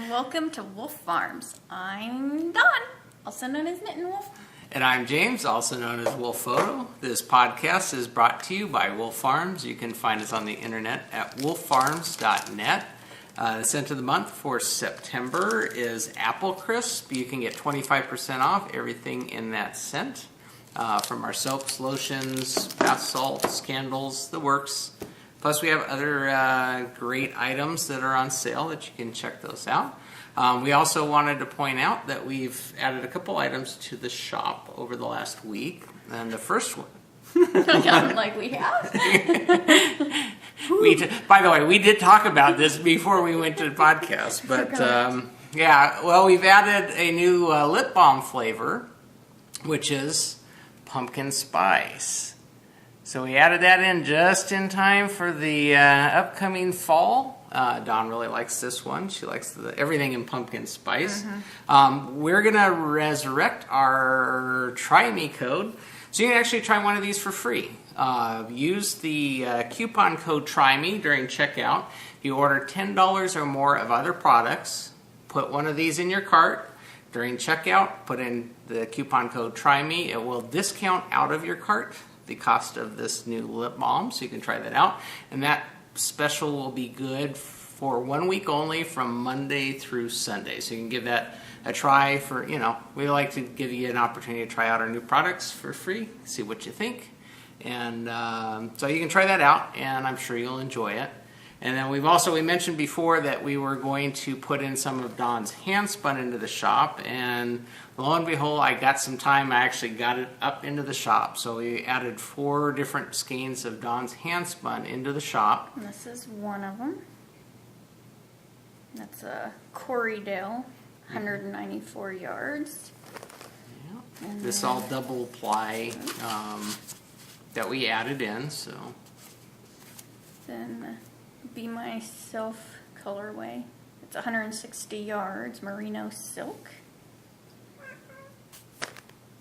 welcome to Wolf Farms. I'm Dawn, also known as Knitting Wolf. And I'm James, also known as Wolf Photo. This podcast is brought to you by Wolf Farms. You can find us on the internet at wolffarms.net. The scent of the month for September is Apple Crisp. You can get 25% off everything in that scent. From our soaps, lotions, bath salts, candles, the works. Plus we have other great items that are on sale that you can check those out. We also wanted to point out that we've added a couple items to the shop over the last week. And the first one... Like we have? By the way, we did talk about this before we went to the podcast. But we've added a new lip balm flavor, which is pumpkin spice. So we added that in just in time for the upcoming fall. Dawn really likes this one. She likes everything in pumpkin spice. Mm-hmm. We're going to resurrect our Try Me code. So you can actually try one of these for free. Use the coupon code Try Me during checkout. If you order $10 or more of other products, put one of these in your cart. During checkout, put in the coupon code Try Me. It will discount out of your cart the cost of this new lip balm, so you can try that out. And that special will be good for 1 week only from Monday through Sunday. So you can give that a try for, we like to give you an opportunity to try out our new products for free, see what you think. And so you can try that out, and I'm sure you'll enjoy it. And then we mentioned before that we were going to put in some of Dawn's hand spun into the shop, and lo and behold, I got some time. I actually got it up into the shop. So we added 4 different skeins of Dawn's hand spun into the shop. And this is one of them. That's a Corriedale, 194 yards. Yeah. This all double ply that we added in. So then Be Myself colorway. It's 160 yards, merino silk.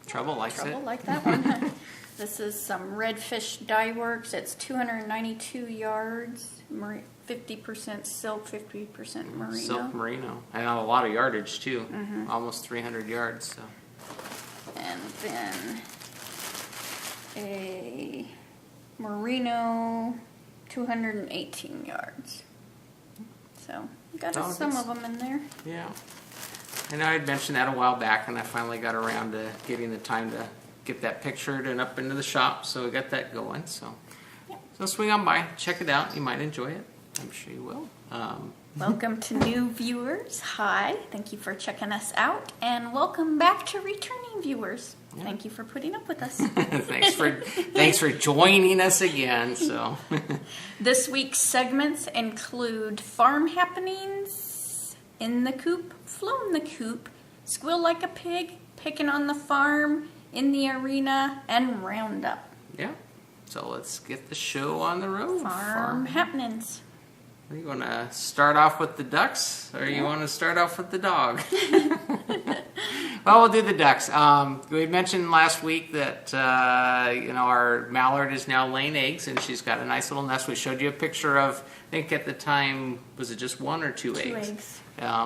Trouble likes it. Trouble like that one. This is some Redfish Dye Works. It's 292 yards, 50% silk, 50% merino. Silk merino. And a lot of yardage too. Mm-hmm. Almost 300 yards. So. And then a merino, 218 yards. So, got some of them in there. Yeah. I know I'd mentioned that a while back, and I finally got around to getting the time to get that pictured and up into the shop, so we got that going. So swing on by, check it out. You might enjoy it. I'm sure you will. Welcome to new viewers. Hi, thank you for checking us out, and welcome back to returning viewers. Yeah. Thank you for putting up with us. Thanks for joining us again. So this week's segments include farm happenings, in the coop, flown the coop, squeal like a pig, picking on the farm, in the arena, and roundup. Yeah. So let's get the show on the road. Farm happenings. You want to start off with the ducks, or you want to start off with the dog? Well, we'll do the ducks. We mentioned last week that our mallard is now laying eggs, and she's got a nice little nest. We showed you a picture of, I think at the time, was it just 1 or 2 eggs? 2 eggs.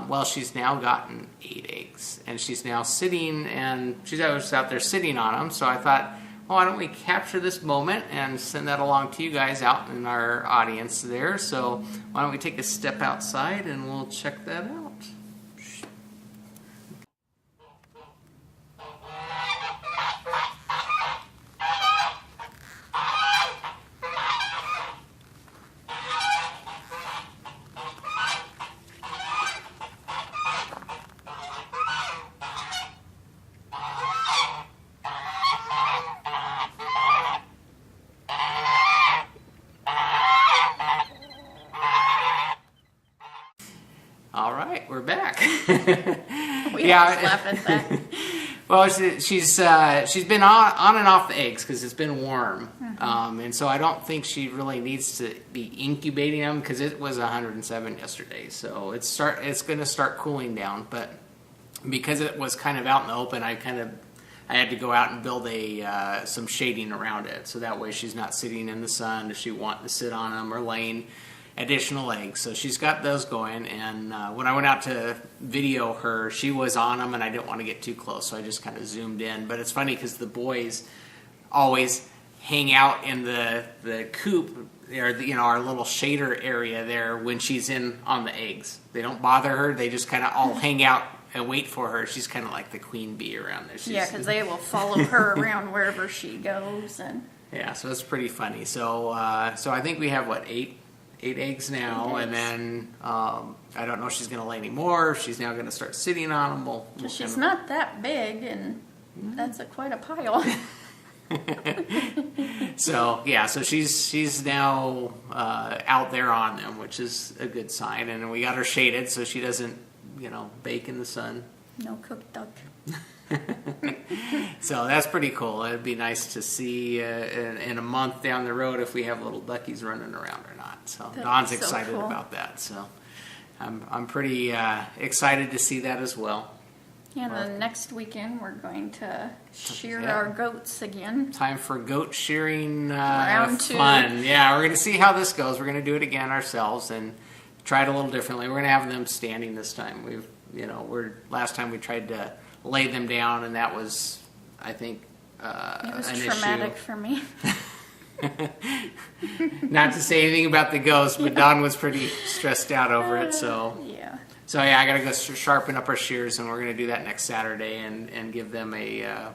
Well, she's now gotten 8 eggs, and she's now sitting, and she's always out there sitting on them. So I thought, why don't we capture this moment and send that along to you guys out in our audience there. So why don't we take a step outside and we'll check that out. All right, we're back. We always laugh at that. Well, she's been on and off the eggs because it's been warm, and so I don't think she really needs to be incubating them because it was 107 yesterday. So it's going to start cooling down, but because it was kind of out in the open, I had to go out and build some shading around it, so that way she's not sitting in the sun if she wants to sit on them or laying. additional eggs. So she's got those going, and when I went out to video her, she was on them, and I didn't want to get too close, so I just kind of zoomed in. But it's funny because the boys always hang out in the coop, or our little shader area there when she's in on the eggs. They don't bother her. They just kind of all hang out and wait for her. She's kind of like the queen bee around there. Because they will follow her around wherever she goes. And yeah, so it's pretty funny. So so I think we have, what, eight eggs now, and then I don't know if she's going to lay any more. If she's now going to start sitting on them. We'll she's not that big, and that's quite a pile. So yeah, so she's now out there on them, which is a good sign. And we got her shaded so she doesn't, bake in the sun. No cooked duck. So that's pretty cool. It'd be nice to see in a month down the road if we have little duckies running around or not. So Dawn's excited about that. So I'm pretty excited to see that as well. Yeah, the next weekend we're going to shear our goats again. Time for goat shearing Round 2. fun. Yeah, we're going to see how this goes. We're going to do it again ourselves and try it a little differently. We're going to have them standing this time. Last time we tried to lay them down, and that was, I think, it was an traumatic issue for me. Not to say anything about the ghost, but Dawn was pretty stressed out over it. So yeah, I got to go sharpen up our shears, and we're going to do that next Saturday and give them a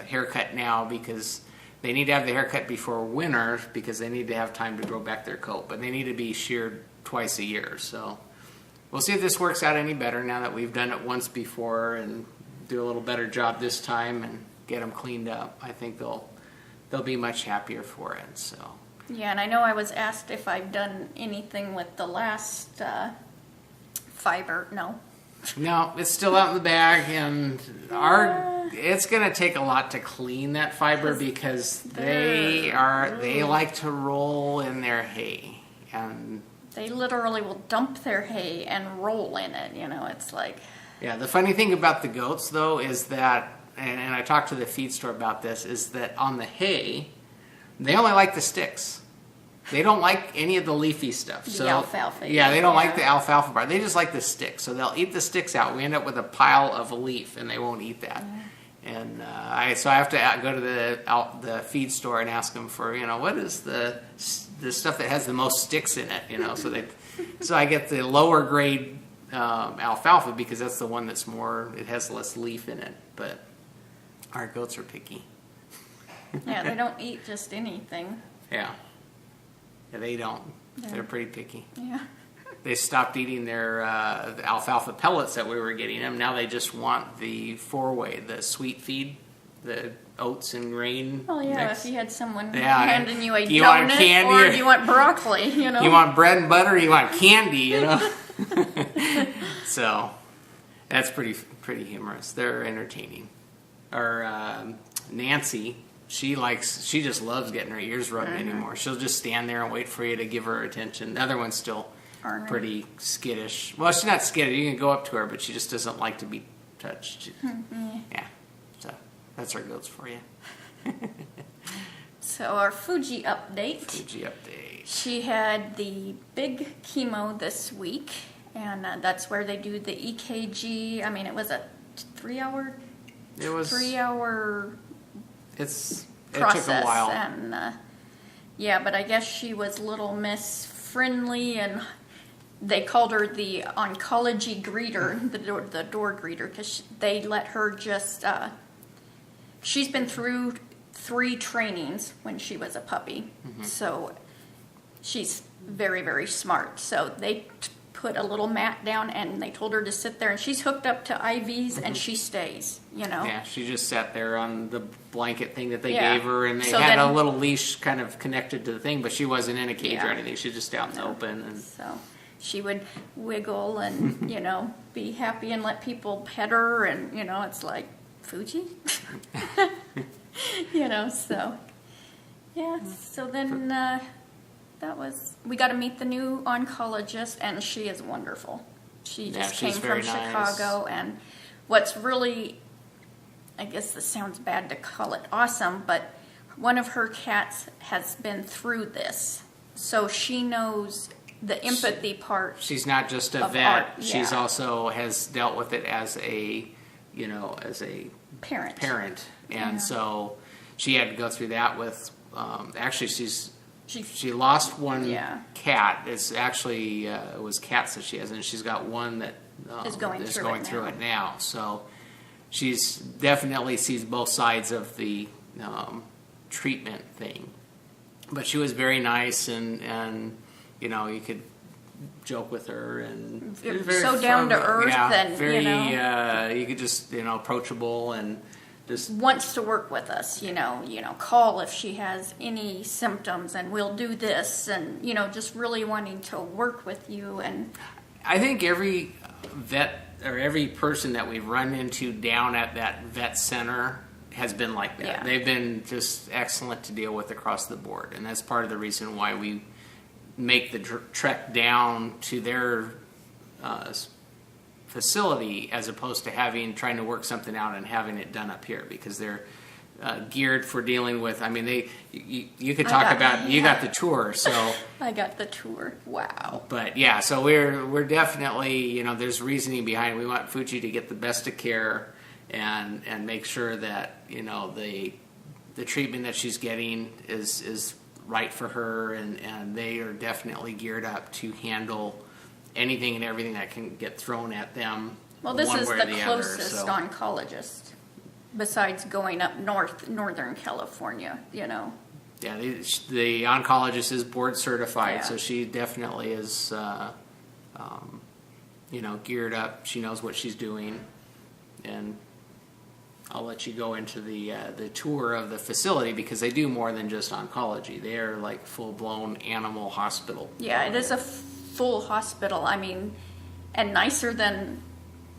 haircut now, because they need to have the haircut before winter because they need to have time to grow back their coat. But they need to be sheared twice a year. So we'll see if this works out any better now that we've done it once before, and do a little better job this time and get them cleaned up. I think they'll be much happier for it. So yeah, and I know I was asked if I've done anything with the last fiber. No, it's still out in the bag, and it's going to take a lot to clean that fiber because they like to roll in their hay, and they literally will dump their hay and roll in it. It's like. Yeah, the funny thing about the goats, though, is that, and I talked to the feed store about this, is that on the hay, they only like the sticks. They don't like any of the leafy stuff. The alfalfa. Yeah, they don't like the alfalfa part. They just like the sticks. So they'll eat the sticks out. We end up with a pile of a leaf, and they won't eat that. Yeah. And so I have to go to the feed store and ask them for, what is the stuff that has the most sticks in it, so I get the lower grade alfalfa because that's the one that's it has less leaf in it. But our goats are picky. Yeah, they don't eat just anything. Yeah, they don't. They're pretty picky. Yeah. They stopped eating their the alfalfa pellets that we were getting them. Now they just want the 4-way, the sweet feed, the oats and grain. Oh yeah, mix. if you had someone handing you a you donut, want candy, or do you want broccoli? You want bread and butter, or you want candy, So that's pretty humorous. They're entertaining. Or Nancy, she just loves getting her ears rubbed anymore. She'll just stand there and wait for you to give her attention. The other one's still pretty skittish. Well, she's not skittish. You can go up to her, but she just doesn't like to be touched. Yeah. So that's our goats for you. So our Fuji update. She had the big chemo this week, and that's where they do the EKG. I mean, it was a 3-hour. It was 3-hour. It process, took a while. And but I guess she was Little Miss Friendly, and they called her the oncology greeter, the door greeter, because they let her just. She's been through 3 trainings when she was a puppy, so she's very, very smart. So they put a little mat down, and they told her to sit there, and she's hooked up to IVs, and she stays, Yeah, she just sat there on the blanket thing that they gave her, and they had a little leash kind of connected to the thing, but she wasn't in a cage or anything. She was just out in the open. And so she would wiggle and, be happy and let people pet her, and, it's like, Fuji? So, yeah. So then we got to meet the new oncologist, and she is wonderful. She just came from Chicago, and what's really, I guess this sounds bad to call it awesome, but one of her cats has been through this, so she knows the empathy part. She's not just a of vet. art, She's yeah. also has dealt with it as a, as a Parent. and so she had to go through that with. Actually, She she lost one Yeah. cat. It's actually it was cats that she has, and she's got one that is going through it now. So she's definitely sees both sides of the treatment thing. But she was very nice, and you could joke with her, and it was very So down to earth, and very you could just approachable and. Just wants to work with us, call if she has any symptoms and we'll do this, and just really wanting to work with you. And I think every vet or every person that we've run into down at that vet center has been like that. Yeah. They've been just excellent to deal with across the board, and that's part of the reason why we make the trek down to their facility as opposed to trying to work something out and having it done up here, because they're geared for dealing with. I mean, you could talk about you got the tour, so I got the tour. Wow. But yeah, so we're definitely there's reasoning behind it. We want Fuji to get the best of care and make sure that the treatment that she's getting is right for her, and they are definitely geared up to handle anything and everything that can get thrown at them. Well, this is the closest other, oncologist besides going up northern California, Yeah, the oncologist is board certified, Yeah. so she definitely is, geared up. She knows what she's doing, and I'll let you go into the tour of the facility, because they do more than just oncology. They are like full-blown animal hospital. Yeah, it is a full hospital. I mean, and nicer than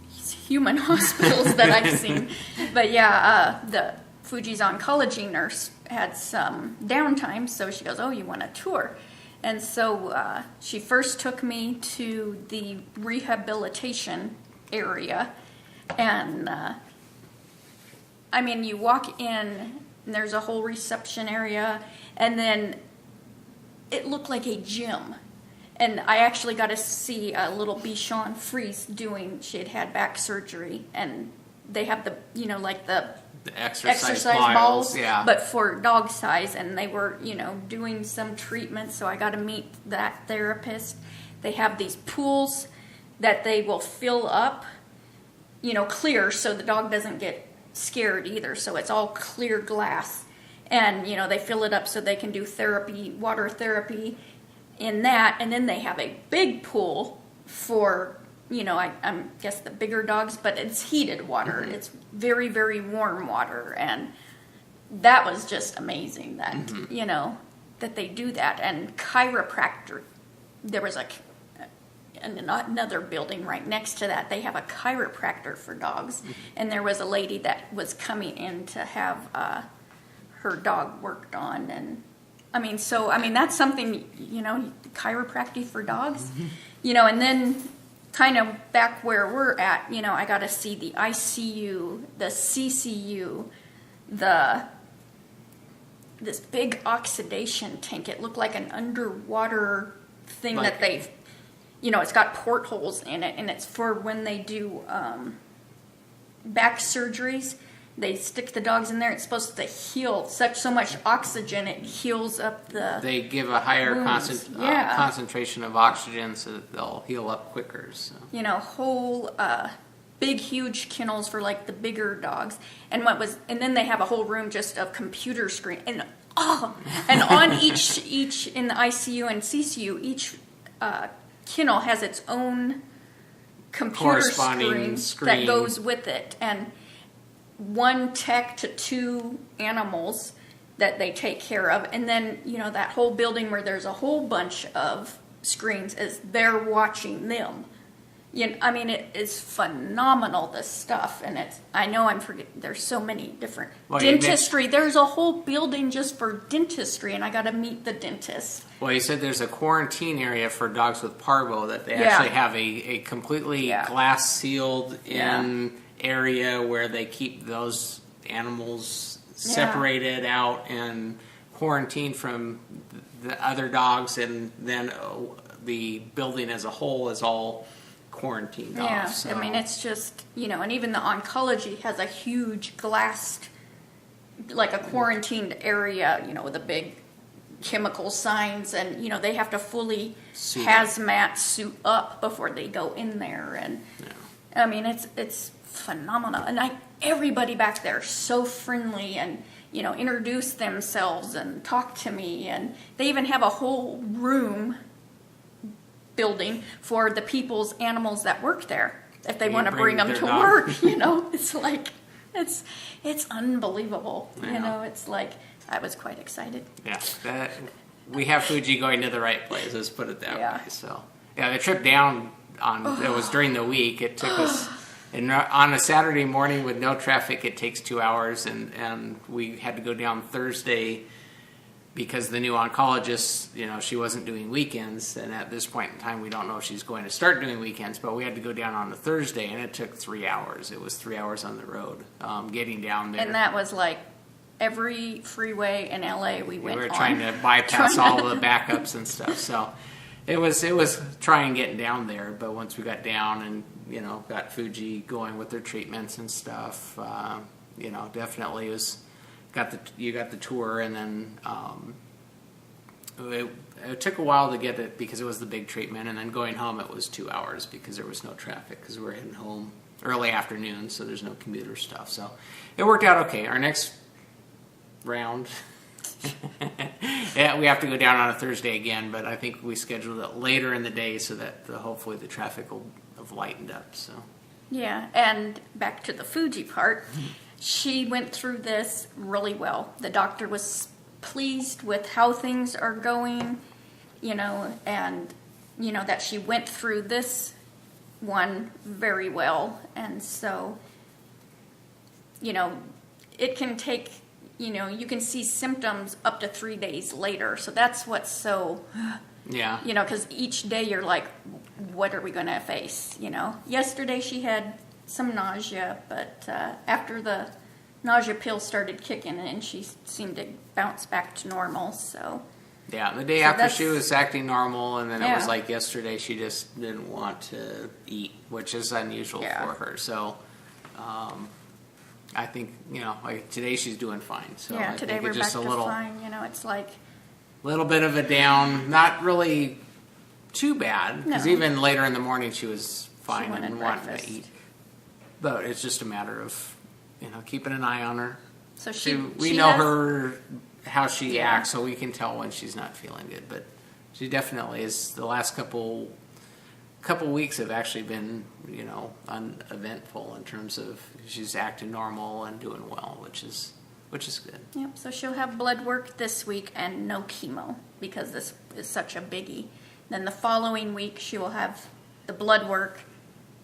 human hospitals that I've seen. But yeah, the Fuji's oncology nurse had some downtime, so she goes, "Oh, you want a tour?" And so she first took me to the rehabilitation area, and I mean, you walk in, and there's a whole reception area, and then it looked like a gym. And I actually got to see a little Bichon Frise she had had back surgery, and they have the, like the exercise balls, yeah. but for dog size, and they were, doing some treatment, so I got to meet that therapist. They have these pools that they will fill up, clear, so the dog doesn't get scared either, so it's all clear glass. And, they fill it up so they can do water therapy in that, and then they have a big pool for, I guess the bigger dogs, but it's heated water. Mm-hmm. It's very, very warm water, and that was just amazing that, Mm-hmm. That they do that. And chiropractor, there was another building right next to that. They have a chiropractor for dogs, and there was a lady that was coming in to have her dog worked on, and that's something, chiropractic for dogs, and then kind of back where we're at, I got to see the ICU, the CCU, this big oxidation tank. It looked like an underwater thing that they've, it's got portholes in it, and it's for when they do back surgeries. They stick the dogs in there. It's supposed to heal so much oxygen. It heals up the. They give a higher concentration of oxygen, so that they'll heal up quicker. So. Whole big, huge kennels for like the bigger dogs, and then they have a whole room just of computer screen, and on each in the ICU and CCU, each kennel has its own computer screen that goes with it, and one tech to 2 animals that they take care of, and then that whole building where there's a whole bunch of screens is they're watching them. It is phenomenal, this stuff, and there's so many different dentistry. There's a whole building just for dentistry, and I got to meet the dentist. Well, you said there's a quarantine area for dogs with parvo that they actually have a completely glass sealed in area where they keep those animals separated out and quarantined from the other dogs, and then the building as a whole is all quarantined Yeah, off. So. I mean, it's just, and even the oncology has a huge glassed, like a quarantined area, with a big chemical signs, and, they have to fully hazmat suit up before they go in there. And, I mean, it's phenomenal. And everybody back there is so friendly and, introduce themselves and talk to me. And they even have a whole room building for the people's animals that work there if they want to bring them to work. It's like it's unbelievable. It's like I was quite excited. Yeah, we have Fuji going to the right place. Let's put it that way. So the trip down it was during the week. It took us. And on a Saturday morning with no traffic, it takes 2 hours, and we had to go down Thursday because the new oncologist, she wasn't doing weekends, and at this point in time, we don't know if she's going to start doing weekends, but we had to go down on a Thursday, and it took 3 hours. It was 3 hours on the road getting down there. And that was like every freeway in LA we went on. We were trying to bypass all the backups and stuff, so it was trying getting down there, but once we got down and got Fuji going with their treatments and stuff. Definitely you got the tour, and then it took a while to get it because it was the big treatment, and then going home it was 2 hours because there was no traffic because we were heading home early afternoon, so there's no commuter stuff. So it worked out okay. Our next round, we have to go down on a Thursday again, but I think we scheduled it later in the day so that hopefully the traffic will have lightened up. So yeah, and back to the Fuji part, she went through this really well. The doctor was pleased with how things are going, and that she went through this one very well. And so it can take, you can see symptoms up to 3 days later. So that's what's so, because each day you're like, what are we going to face? Yesterday she had some nausea, but after the nausea pill started kicking in, she seemed to bounce back to normal. So the day after she was acting normal, and then it was like yesterday she just didn't want to eat, which is unusual for her. So I think like today she's doing fine. So I today think we're it's just back a to little fine. It's like little bit of a down, not really too bad, because No. even later in the morning she was fine wanted and wanting breakfast. to eat. But it's just a matter of keeping an eye on her. So We know her, how she acts, so we can tell when she's not feeling good. But she definitely is. The last couple weeks have actually been uneventful in terms of she's acting normal and doing well, which is good. Yep, so she'll have blood work this week and no chemo because this is such a biggie. Then the following week she will have the blood work,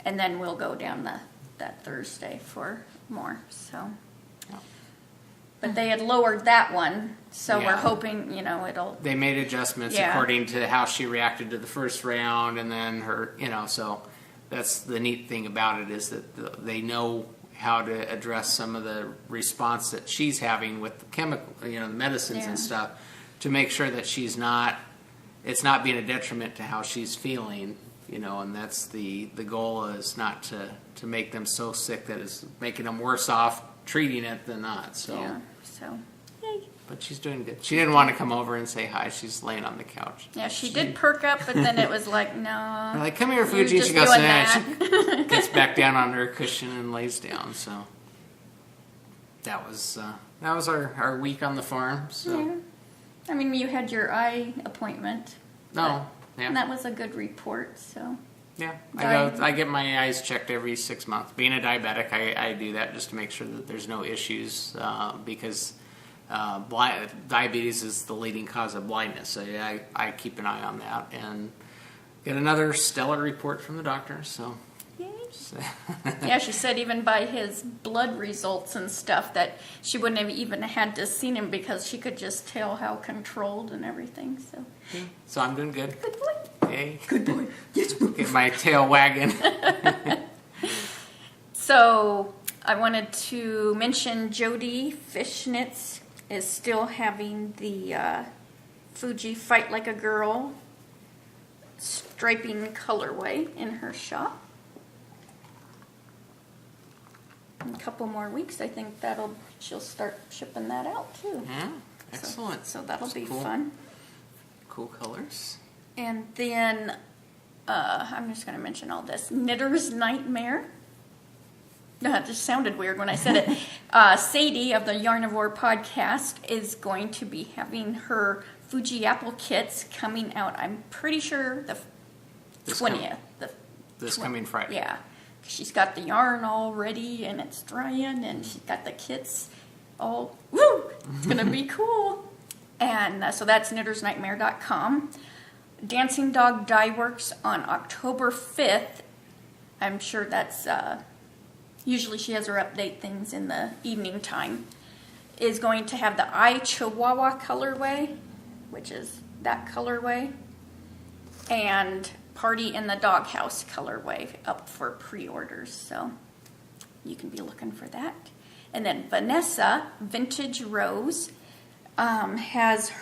and then we'll go down that Thursday for more. So, but they had lowered that one, so we're hoping it'll. They made adjustments according to how she reacted to the first round, and then her so that's the neat thing about it is that they know how to address some of the response that she's having with the chemical, the medicines and stuff, to make sure that it's not being a detriment to how she's feeling, and that's the goal is not to make them so sick that it's making them worse off treating it than not. So, yay. But she's doing good. She didn't want to come over and say hi. She's laying on the couch. Yeah, she did perk up, but then it was like, no. They're like, come here, Fuji. She goes, she gets back down on her cushion and lays down. So that was our week on the farm. So. Yeah. I mean, you had your eye appointment. No. And that was a good report, so. Yeah, I get my eyes checked every 6 months. Being a diabetic, I do that just to make sure that there's no issues because diabetes is the leading cause of blindness. So I keep an eye on that and get another stellar report from the doctor. So. Yeah, she said even by his blood results and stuff that she wouldn't have even had to seen him because she could just tell how controlled and everything. So, so I'm doing good. Good boy. Yay. Good boy. Yes. Get my tail wagging. So I wanted to mention Jody Fishnitz is still having the Fuji Fight Like a Girl striping colorway in her shop. In a couple more weeks, I think she'll start shipping that out too. Yeah, excellent. So that'll That's be cool. fun. Cool colors. And then I'm just going to mention all this. Knitter's Nightmare. It just sounded weird when I said it. Sadie of the Yarnivore podcast is going to be having her Fuji apple kits coming out. I'm pretty sure the 20th. This coming Friday. Yeah. She's got the yarn all ready and it's drying and she's got the kits all, woo! It's going to be cool. And so that's knittersnightmare.com. Dancing Dog Dye Works on October 5th. I'm sure that's, usually she has her update things in the evening time, is going to have the I Chihuahua colorway, which is that colorway, and Party in the Doghouse colorway up for pre-orders. So you can be looking for that. And then Vanessa, Vintage Rose, has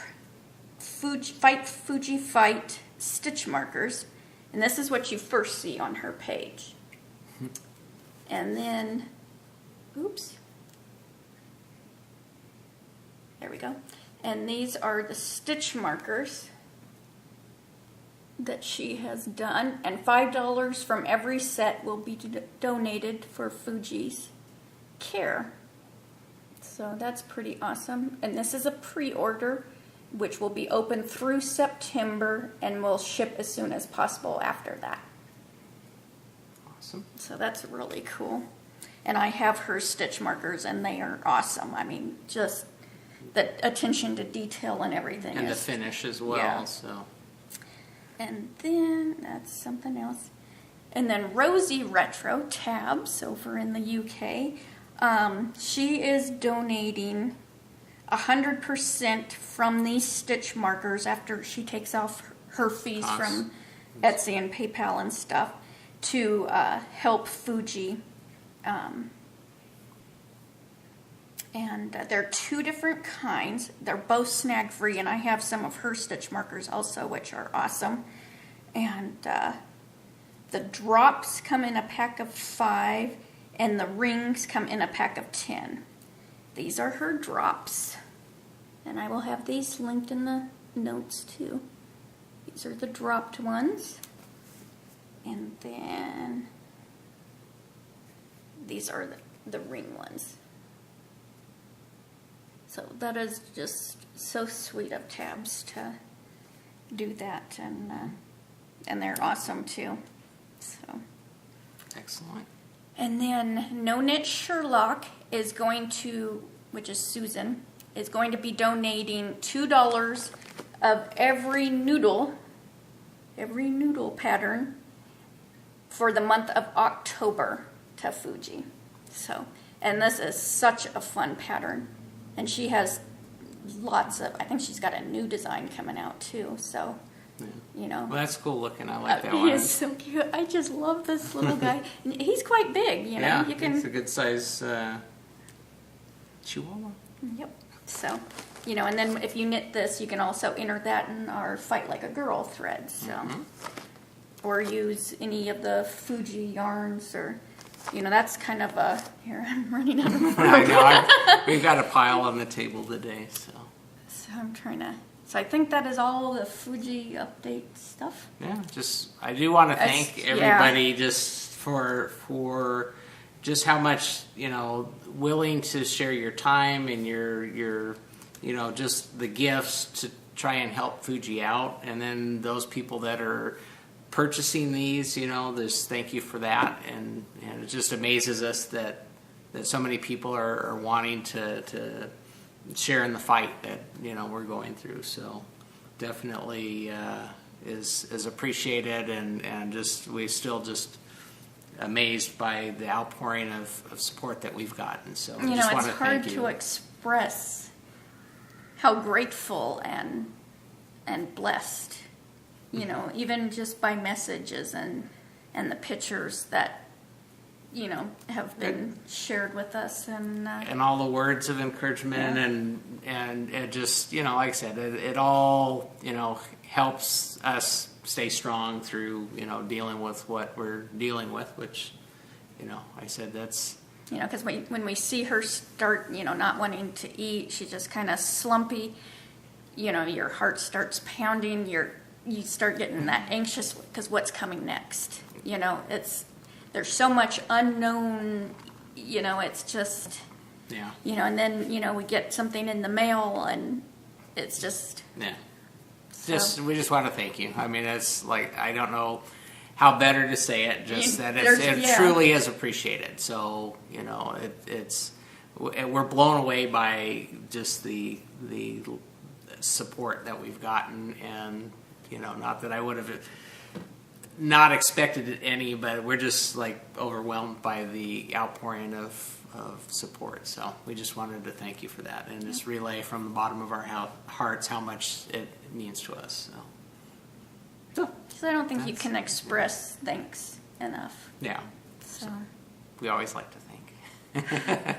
Fuji Fight stitch markers. And this is what you first see on her page. And then, oops. There we go. And these are the stitch markers that she has done. And $5 from every set will be donated for Fuji's care. So that's pretty awesome. And this is a pre-order, which will be open through September and will ship as soon as possible after that. Awesome. So that's really cool. And I have her stitch markers and they are awesome. I mean, just the attention to detail and everything. And the finish as well. Yeah. So. And then, that's something else. And then Rosie Retro Tabs over in the UK. She is donating 100% from these stitch markers after she takes off her fees from Etsy and PayPal and stuff to help Fuji. And there are two different kinds. They're both snag free, and I have some of her stitch markers also, which are awesome. And the drops come in a pack of 5, and the rings come in a pack of 10. These are her drops, and I will have these linked in the notes too. These are the dropped ones, and then these are the ring ones. So that is just so sweet of Tabs to do that, and they're awesome too. So Excellent. and then No Knit Sherlock is going to, which is Susan, is going to be donating $2 of every noodle pattern for the month of October to Fuji. So, and this is such a fun pattern. And she has lots of, I think she's got a new design coming out too. So, you know. Well, that's cool looking. I like that He one. is so cute. I just love this little guy. He's quite big, you know. Yeah, You can, it's a good size Chihuahua. Yep. So, you know, and then if you knit this, you can also enter that in our Fight Like a Girl thread. So, or use any of the Fuji yarns, or, you know, that's kind of a, here, I'm running out of my I know. We've got a pile on the table today, so. So I'm trying to, so I think that is all the Fuji update stuff. Yeah, just, I do want to thank Yeah. everybody just for just how much, you know, willing to share your time and your you know, just the gifts to try and help Fuji out. And then those people that are purchasing these, you know, just thank you for that. And it just amazes us that so many people are wanting to share in the fight that, you know, we're going through. So definitely is appreciated, and just we still just amazed by the outpouring of support that we've gotten. So You know, just it's want to hard thank to you. express how grateful and blessed, you know, even just by messages and the pictures that, you know, have been shared with us, and all the words of encouragement, and it just, you know, like I said, it all, you know, helps us stay strong through, dealing with what we're dealing with, which, I said that's... Because when we see her start, not wanting to eat, she's just kind of slumpy, your heart starts pounding, you start getting that anxious because what's coming next? There's so much unknown, it's just... Yeah. And then, we get something in the mail and it's just... Yeah. So. We just want to thank you. I mean, it's like, I don't know how better to say it, just that it truly is appreciated. So, we're blown away by just the support that we've gotten, and, not that I would have not expected any, but we're just like overwhelmed by the outpouring of support. So we just wanted to thank you for that and just relay from the bottom of our hearts how much it means to us. So I don't think you can express thanks enough. Yeah. So we always like to thank.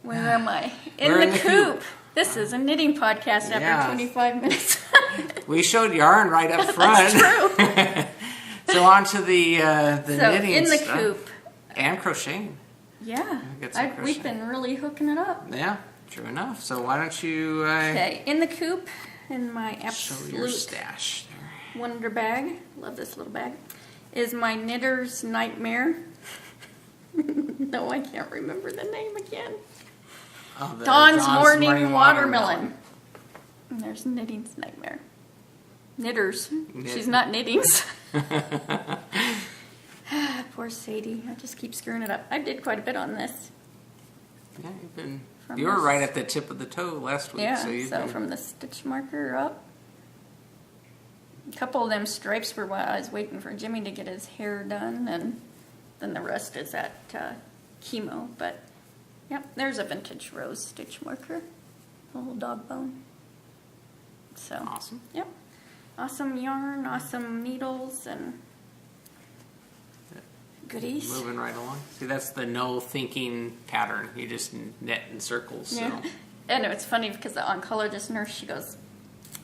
Where am I? In the coop. This is a knitting podcast after 25 minutes. We showed yarn right up front. That's true. So on to the knitting in the stuff. coop. And crocheting. Yeah. We've been really hooking it up. Yeah, true enough. So why don't you... Okay, in the coop, in my show your stash there. Wonder bag, love this little bag, is my Knitter's Nightmare. No, I can't remember the name again. Oh, Dawn's Morning Watermelon. And there's Knitting's Nightmare. Knitters. She's not Knittings. Poor Sadie. I just keep screwing it up. I did quite a bit on this. Yeah, you were right at the tip of the toe last week. Yeah, so from the stitch marker up. A couple of them stripes were while I was waiting for Jimmy to get his hair done, and then the rest is at chemo. But, yep, there's a vintage rose stitch marker. A little dog bone. So, awesome. Yep. Awesome yarn, awesome needles, and goodies. Moving right along. See, that's the no thinking pattern. You just knit in circles. Yeah. So. And it's funny because the oncologist nurse, she goes,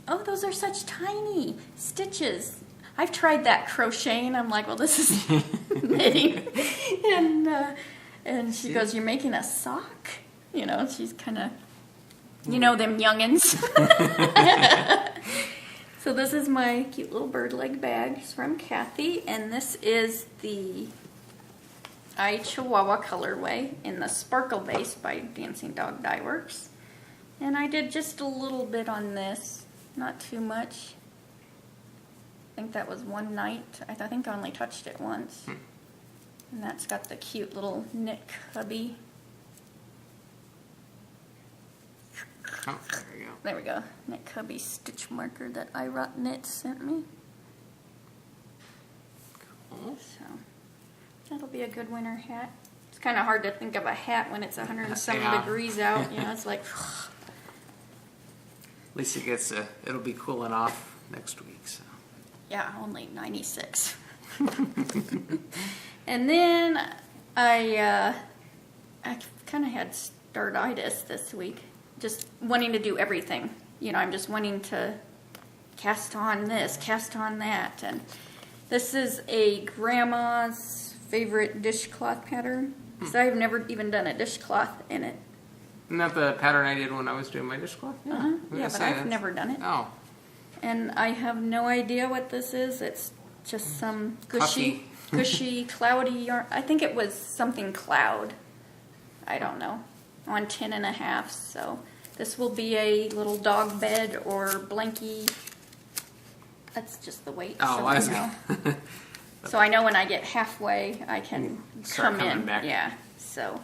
"Oh, those are such tiny stitches. I've tried that crocheting." I'm like, "Well, this is knitting." And she goes, "You're making a sock?" She's kind of, them youngins. So this is my cute little bird leg bag. It's from Kathy, and this is the Chihuahua colorway in the Sparkle Base by Dancing Dog Dye Works. And I did just a little bit on this, not too much. I think that was one night. I think I only touched it once. And that's got the cute little knit cubby. Oh, there you go. There we go. Knit cubby stitch marker that iRot Knit sent me. Cool. So that'll be a good winter hat. It's kind of hard to think of a hat when it's 100 and some degrees out. It's like... At least it'll be cooling off next week. So. Yeah, only 96. And then I kind of had startitis this week. Just wanting to do everything. I'm just wanting to cast on this, cast on that. And this is a grandma's favorite dishcloth pattern. So I've never even done a dishcloth in it. Isn't that the pattern I did when I was doing my dishcloth? Yeah, but I've never done it. Oh. And I have no idea what this is. It's just some gushy, cloudy yarn. I think it was something cloud. I don't know. On 10.5. So this will be a little dog bed or blankie. That's just the weight. Oh, so I see. So I know when I get halfway, I can come in. Back. Yeah. So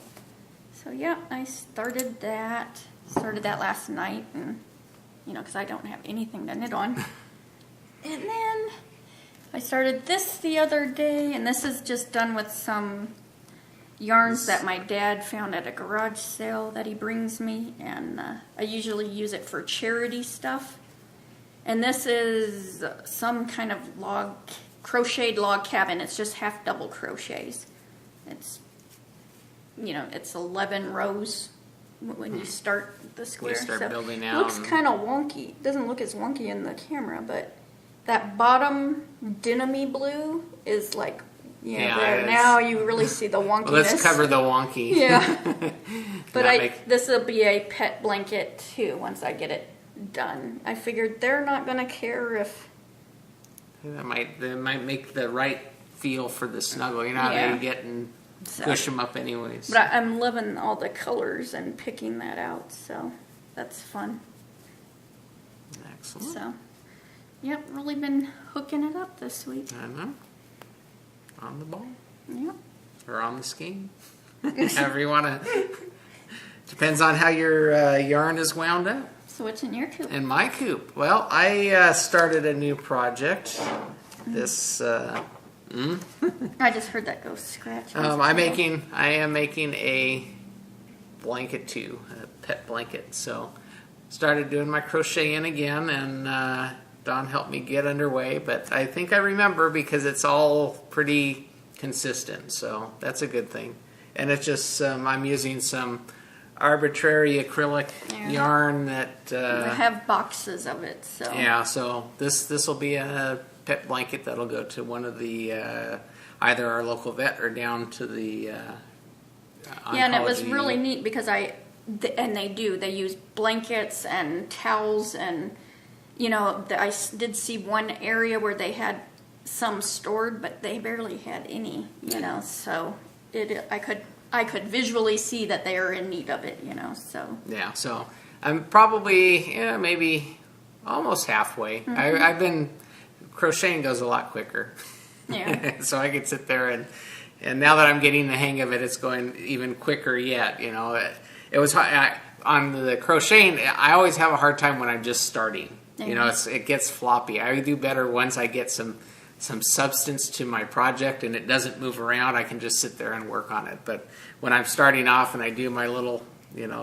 yeah, I started that. Started that last night, and because I don't have anything to knit on. And then I started this the other day, and this is just done with some yarns that my dad found at a garage sale that he brings me, and I usually use it for charity stuff. And this is some kind of crocheted log cabin. It's just half double crochets. It's it's 11 rows when you start the square. You start building out. Looks kind of wonky. It doesn't look as wonky in the camera, but that bottom denim blue is like, Yeah, there. Now you really see the wonkiness. Well, let's cover the wonky. Yeah. But this will be a pet blanket too once I get it done. I figured they're not going to care if... That might make the right feel for the snuggle. You know how Yeah. they get and push them up anyways. But I'm loving all the colors and picking that out, so that's fun. Excellent. So, yep, really been hooking it up this week. I know. On the ball. Yep. Or on the scheme. However you want to. Depends on how your yarn is wound up. So what's in your coop? In my coop. Well, I started a new project. This... I just heard that go scratch. I am making a blanket too, a pet blanket. So started doing my crocheting again, and Dawn helped me get underway. But I think I remember because it's all pretty consistent, so that's a good thing. And it's just I'm using some arbitrary acrylic yarn that I have boxes of it, so yeah. So this will be a pet blanket that'll go to one of the either our local vet or down to the and it was oncology. really neat because they use blankets and towels, and I did see one area where they had some stored, but they barely had any, so I could visually see that they are in need of it, so Yeah, so I'm probably maybe almost halfway. I've been crocheting goes a lot quicker. Yeah. So I could sit there and now that I'm getting the hang of it, it's going even quicker yet. It was on the crocheting. I always have a hard time when I'm just starting. It gets floppy. I do better once I get some substance to my project and it doesn't move around. I can just sit there and work on it. But when I'm starting off and I do my little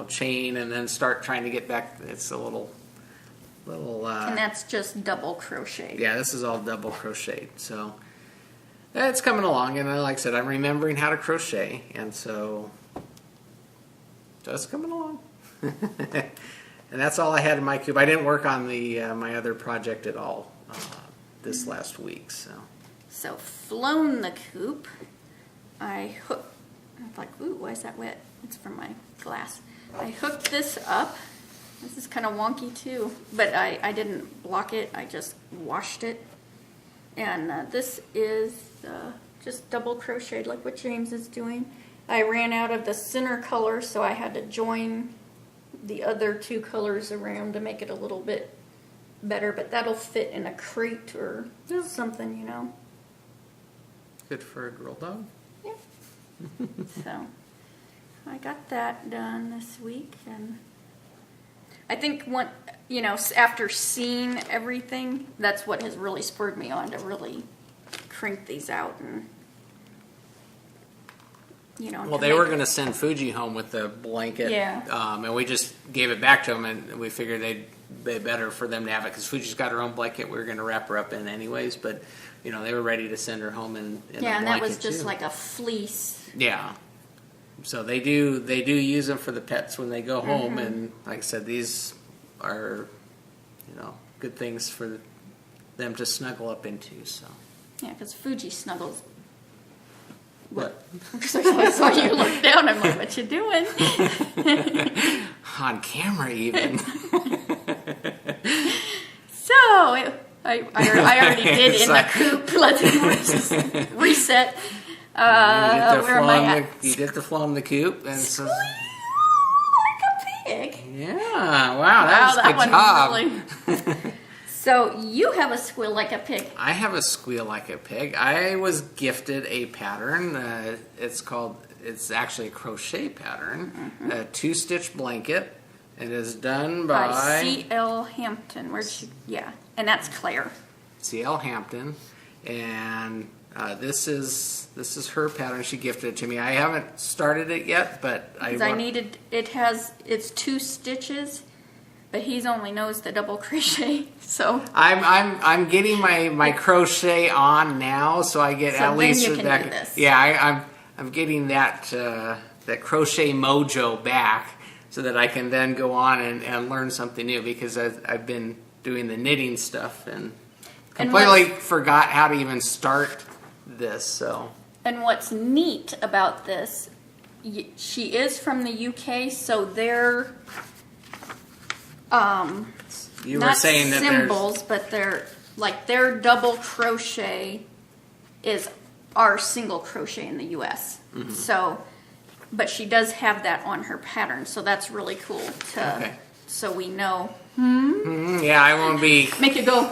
chain and then start trying to get back, it's a little and that's just double crochet. Yeah, this is all double crocheted. So it's coming along, and like I said, I'm remembering how to crochet, and so it's coming along. And that's all I had in my coop. I didn't work on the my other project at all this last week. So flown the coop. I was like, ooh, why is that wet? It's from my glass. I hooked this up. This is kind of wonky too, but I didn't block it. I just washed it. And this is just double crocheted like what James is doing. I ran out of the center color, so I had to join the other two colors around to make it a little bit better, but that'll fit in a crate or something, Good for a girl dog. Yeah. So I got that done this week, and I think after seeing everything, that's what has really spurred me on to really crank these out and Well, they were going to send Fuji home with the blanket, and we just gave it back to them, and we figured they'd be better for them to have it because Fuji's got her own blanket. We were going to wrap her up in anyways, but they were ready to send her home in a blanket and that was just too. like a fleece. Yeah. So they do use them for the pets when they go home, and like I said, these are good things for them to snuggle up into. So yeah, because Fuji snuggles. What? So I saw you look down. I'm like, what you doing? On camera, even. So I already did in the coop. Let's just reset. Where am I at? You did the flow in the coop, and so like a pig. yeah, wow, that was a good job. Really... So you have a squeal like a pig. I have a squeal like a pig. I was gifted a pattern. It's actually a crochet pattern, a 2-stitch blanket. It is done by C.L. Hampton. And that's Claire. C.L. Hampton, and this is her pattern. She gifted it to me. I haven't started it yet, but it's 2 stitches. But he's only knows the double crochet, so I'm getting my crochet on now, so I get at least then you can do this. Yeah, I'm getting that crochet mojo back, so that I can then go on and learn something new because I've been doing the knitting stuff and completely forgot how to even start this. So. And what's neat about this, she is from the UK, so they're You were not saying that symbols, but they're like their double crochet is our single crochet in the US. Mm-hmm. So, but she does have that on her pattern, so that's really cool to. Okay. So we know. Yeah, I won't be. Make it go.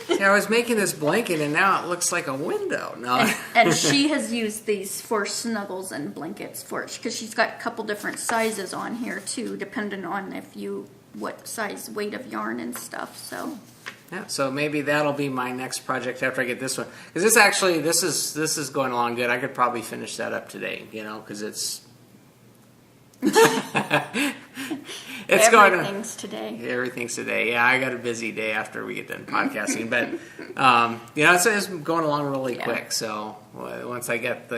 Yeah, I was making this blanket, and now it looks like a window. No. And she has used these for snuggles and blankets for it because she's got a couple different sizes on here too, depending on what size weight of yarn and stuff. So. Yeah, so maybe that'll be my next project after I get this one. Because this is going along good. I could probably finish that up today, because it's it's Everything's today. Everything's today. Yeah, I got a busy day after we get done podcasting, but it's going along really quick. So once I get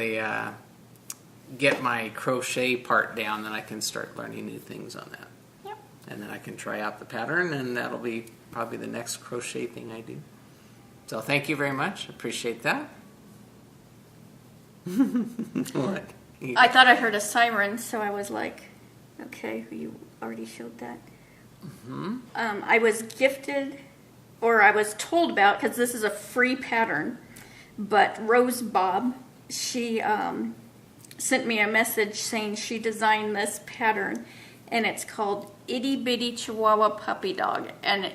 get my crochet part down, then I can start learning new things on that. Yep. And then I can try out the pattern, and that'll be probably the next crochet thing I do. So thank you very much. Appreciate that. What? I thought I heard a siren, so I was like, okay, you already showed that. Mm-hmm. I was gifted, or I was told about, because this is a free pattern, but Rose Bob, she sent me a message saying she designed this pattern, and it's called Itty Bitty Chihuahua Puppy Dog. And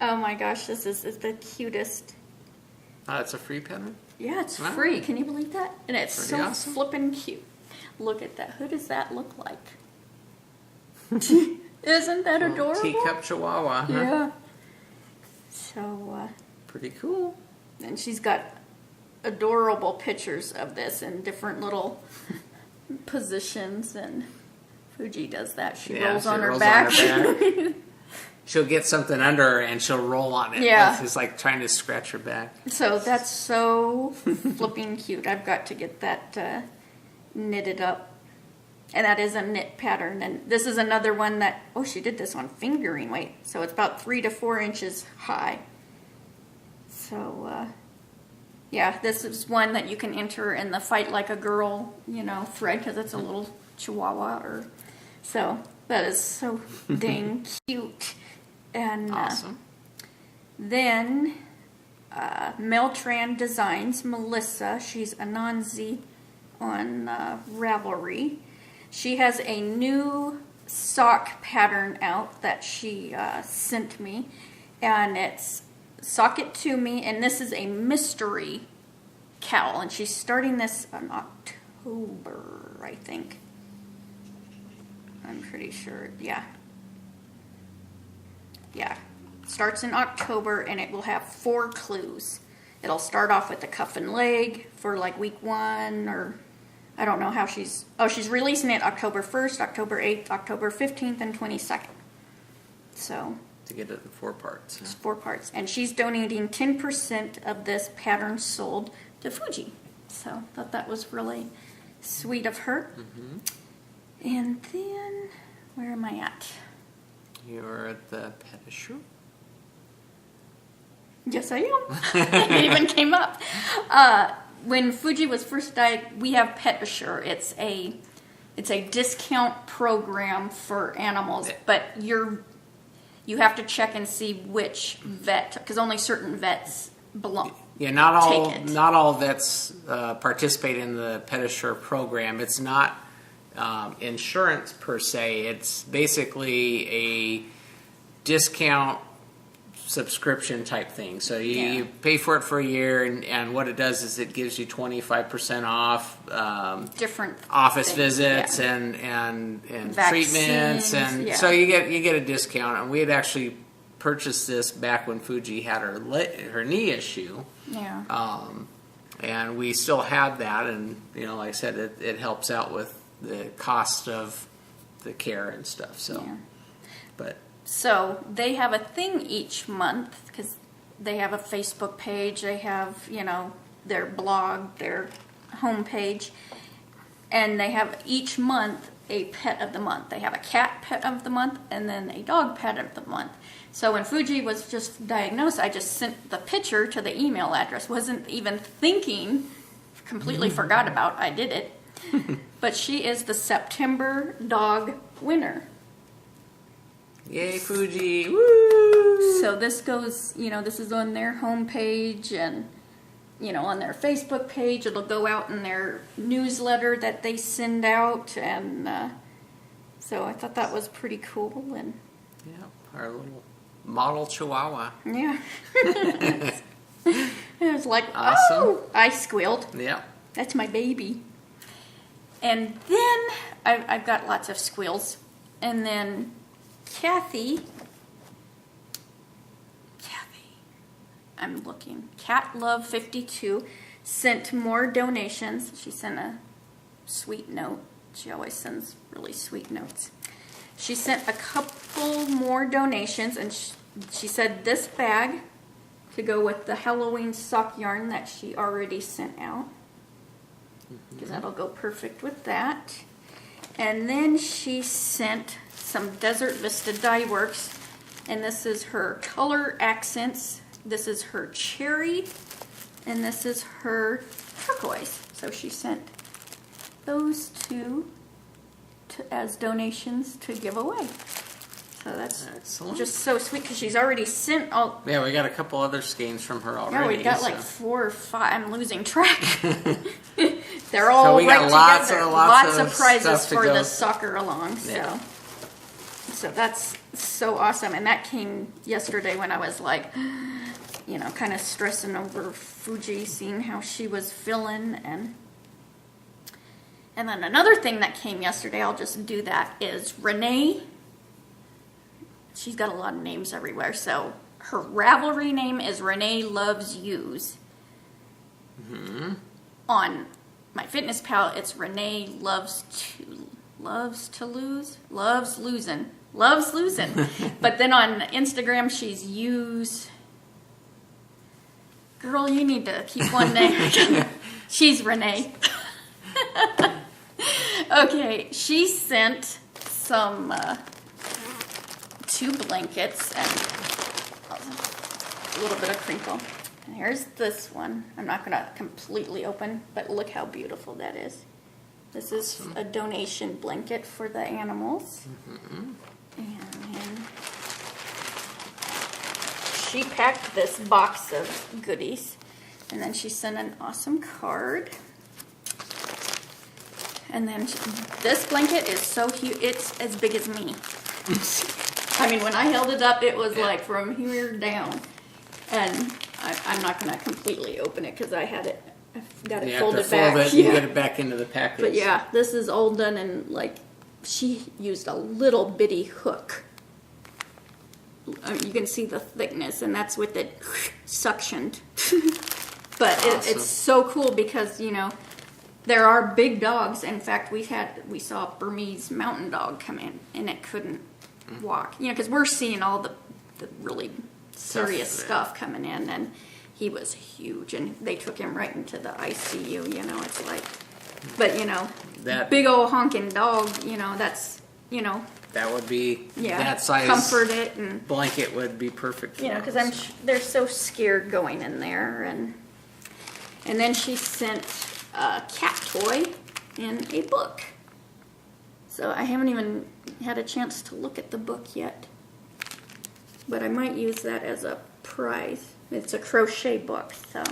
oh my gosh, this is the cutest. It's a free pattern? Yeah, it's free. Can you believe that? And it's Pretty so awesome. flippin' cute. Look at that. Who does that look like? Isn't that adorable? Teacup Chihuahua, huh? Yeah. So, Pretty cool. and she's got adorable pictures of this in different little positions, and Fuji does that. She rolls on her back. She'll get something under her and she'll roll on it. Yeah. It's like trying to scratch her back. So that's so flipping cute. I've got to get that knitted up. And that is a knit pattern. And this is another one that, she did this on fingering weight. So it's about 3 to 4 inches high. So, this is one that you can enter in the Fight Like a Girl, thread, because it's a little chihuahua. So that is so dang cute. And Awesome. Then Meltran Designs, Melissa, she's Anansi on Ravelry. She has a new sock pattern out that she sent me, and it's Sock It To Me, and this is a mystery cowl, and she's starting this in October, I think. I'm pretty sure, yeah. Starts in October, and it will have 4 clues. It'll start off with the cuff and leg for like week 1, or I don't know how she's releasing it October 1st, October 8th, October 15th, and 22nd. So. To get it in 4 parts. It's 4 parts. And she's donating 10% of this pattern sold to Fuji. So I thought that was really sweet of her. Mm-hmm. And then, where am I at? You're at the pedicure? Yes, I am. It even came up. When Fuji was first died, we have Pet-Assure. It's a discount program for animals, but you have to check and see which vet, because only certain vets belong. Yeah, not all vets participate in the Pet-Assure program. It's not insurance per se. It's basically a discount subscription type thing. So you pay for it for a year, and what it does is it gives you 25% off different office things, visits and vaccines, treatments, and so you get a discount. And we had actually purchased this back when Fuji had her knee issue. Yeah. And we still have that, and like I said, it helps out with the cost of the care and stuff. So, So they have a thing each month, because they have a Facebook page, they have, their blog, their homepage, and they have each month a pet of the month. They have a cat pet of the month and then a dog pet of the month. So when Fuji was just diagnosed, I just sent the picture to the email address. Wasn't even thinking, completely forgot about I did it. But she is the September dog winner. Yay, Fuji. Woo! So this goes, this is on their homepage and, on their Facebook page. It'll go out in their newsletter that they send out. And so I thought that was pretty cool. And yeah, our little model chihuahua. yeah. It was like, awesome. Oh, I squealed. Yeah. That's my baby. And then I've got lots of squeals. And then Kathy, I'm looking, Cat Love 52 sent more donations. She sent a sweet note. She always sends really sweet notes. She sent a couple more donations, and she said this bag to go with the Halloween sock yarn that she already sent out, because that'll go perfect with that. And then she sent some Desert Vista Dye Works, and this is her color accents. This is her cherry, and this is her turquoise. So she sent those two as donations to give away. So that's excellent. Just so sweet, because she's already sent all. Yeah, we got a couple other skeins from her already. Yeah, we got like 4 or 5. I'm losing track. They're all so we got right together. Lots of prizes for the soccer along. Yeah. So that's so awesome. And that came yesterday when I was like, kind of stressing over Fuji, seeing how she was feeling. And then another thing that came yesterday, I'll just do that, is Renee. She's got a lot of names everywhere. So her Ravelry name is Renee Loves Yous. Mm-hmm. On my Fitness Pal, it's Renee Loves Losing. But then on Instagram, she's Use. Girl, you need to keep one name. She's Renee. Okay, she sent some 2 blankets and a little bit of crinkle. And here's this one. I'm not going to completely open, but look how beautiful that is. This is a donation blanket for the animals. Mm-hmm. And she packed this box of goodies. And then she sent an awesome card. And then this blanket is so huge. It's as big as me. I mean, when I held it up, it was like from here down. And I'm not going to completely open it because I've got it folded back. You get it back into the package. But yeah, this is all done, and like she used a little bitty hook. I mean, you can see the thickness, and that's with it suctioned. But awesome. It's so cool because there are big dogs. In fact, we saw a Burmese mountain dog come in, and it couldn't walk. Because we're seeing all the really serious stuff coming in, and he was huge, and they took him right into the ICU. It's like, but that big old honking dog. That's that would be that size. Comfort it and blanket would be perfect. Because they're so scared going in there, and then she sent a cat toy and a book. So I haven't even had a chance to look at the book yet. But I might use that as a prize. It's a crochet book, so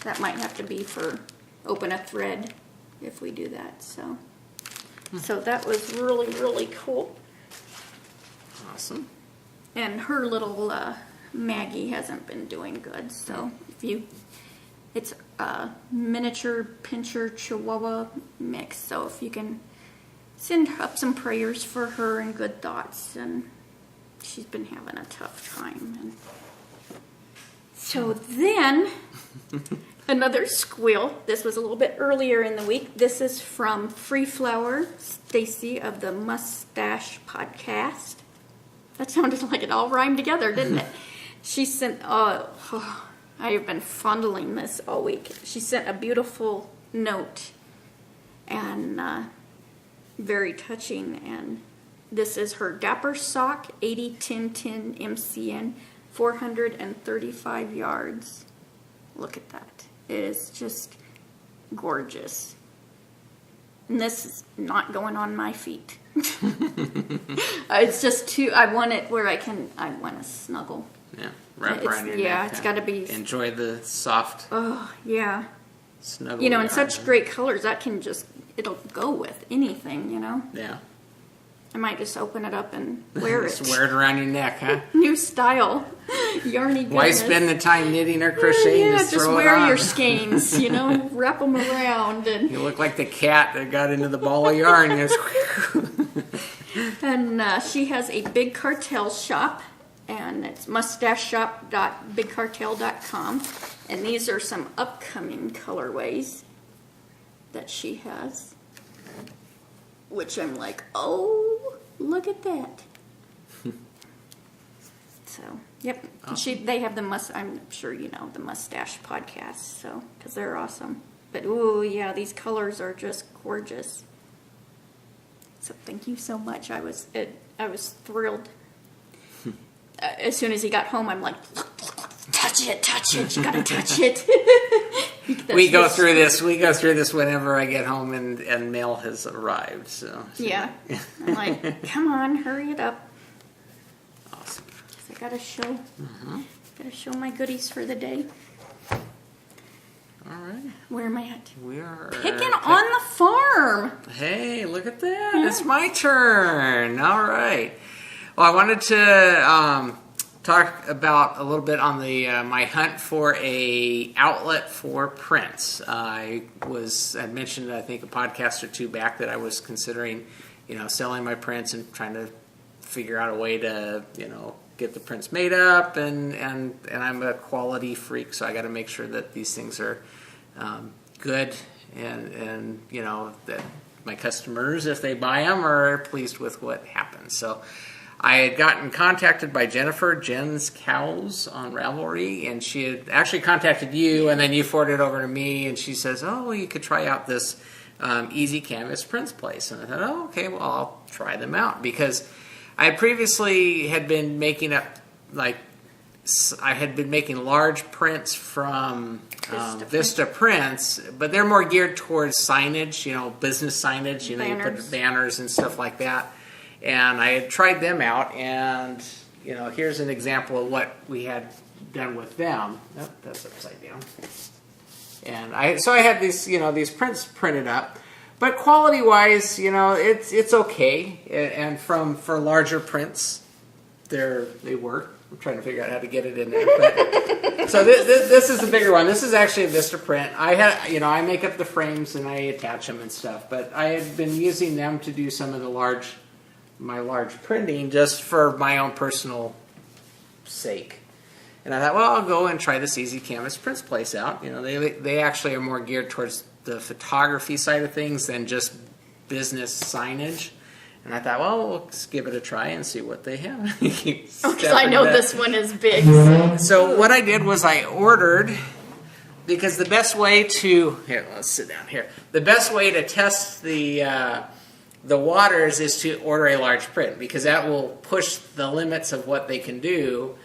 that might have to be for open a thread if we do that. So that was really, really cool. Awesome. And her little Maggie hasn't been doing good. So it's a miniature pincher chihuahua mix. So if you can send up some prayers for her and good thoughts, and she's been having a tough time. And so then another squeal. This was a little bit earlier in the week. This is from Free Flower Stacy of the Mustache Podcast. That sounded like it all rhymed together, didn't it? She sent, I have been fondling this all week. She sent a beautiful note, and very touching. And this is her Dapper Sock 80-10-10 MCN, 435 yards. Look at that. It is just gorgeous. And this is not going on my feet. It's just too, I want it where I want to snuggle. Yeah, wrap around your neck. Yeah, it's got to be. Enjoy the soft. Oh, yeah. Snuggle. You know, in such great colors, that can just, it'll go with anything, you know? Yeah. I might just open it up and wear it. Just wear it around your neck, huh? New style. Yarny goodness. Why spend the time knitting or crocheting? Yeah, just just throw wear it on. your skeins, you know, wrap them around. And You look like the cat that got into the ball of yarn. And she has a Big Cartel shop, and it's mustacheshop.bigcartel.com. And these are some upcoming colorways that she has, which I'm like, oh, look at that. So, yep. Awesome. They have I'm sure you know, the Mustache podcast, so, because they're awesome. But, ooh, yeah, these colors are just gorgeous. So thank you so much. I was thrilled. As soon as he got home, I'm like, look, touch it. You gotta touch it. We go through this whenever I get home and mail has arrived. So yeah, I'm like, come on, hurry it up. Awesome. 'Cause I gotta show my goodies for the day. All right. Where am I at? We are Picking on the farm. Hey, look at that. It's my turn. All right. Well, I wanted to talk about a little bit on the my hunt for a outlet for prints. I mentioned, I think, a podcast or two back that I was considering, selling my prints and trying to figure out a way to, get the prints made up, and I'm a quality freak, so I got to make sure that these things are good, and that my customers, if they buy them, are pleased with what happens. So I had gotten contacted by Jen's Cows on Ravelry, and she had actually contacted you, and then you forwarded it over to me, and she says, oh, well, you could try out this Easy Canvas Prints place. And I thought, oh, okay, well, I'll try them out, because I previously had been making up, I had been making large prints from Vista Prints, but they're more geared towards signage, business signage, you put banners and stuff like that. And I had tried them out, and, here's an example of what we had done with them. Oh, that's upside down. And I had these, these prints printed up. But quality-wise, it's okay. And for larger prints, they work. I'm trying to figure out how to get it in there. But, so this is the bigger one. This is actually a Vista print. I make up the frames and I attach them and stuff. But I had been using them to do some of my large printing just for my own personal sake. And I thought, well, I'll go and try this Easy Canvas Prints place out. They actually are more geared towards the photography side of things than just business signage. And I thought, well, let's give it a try and see what they have. Because I know this one is big. So what I did was I ordered, because the best way to, let's sit down here. The best way to test the waters is to order a large print, because that will push the limits of what they can do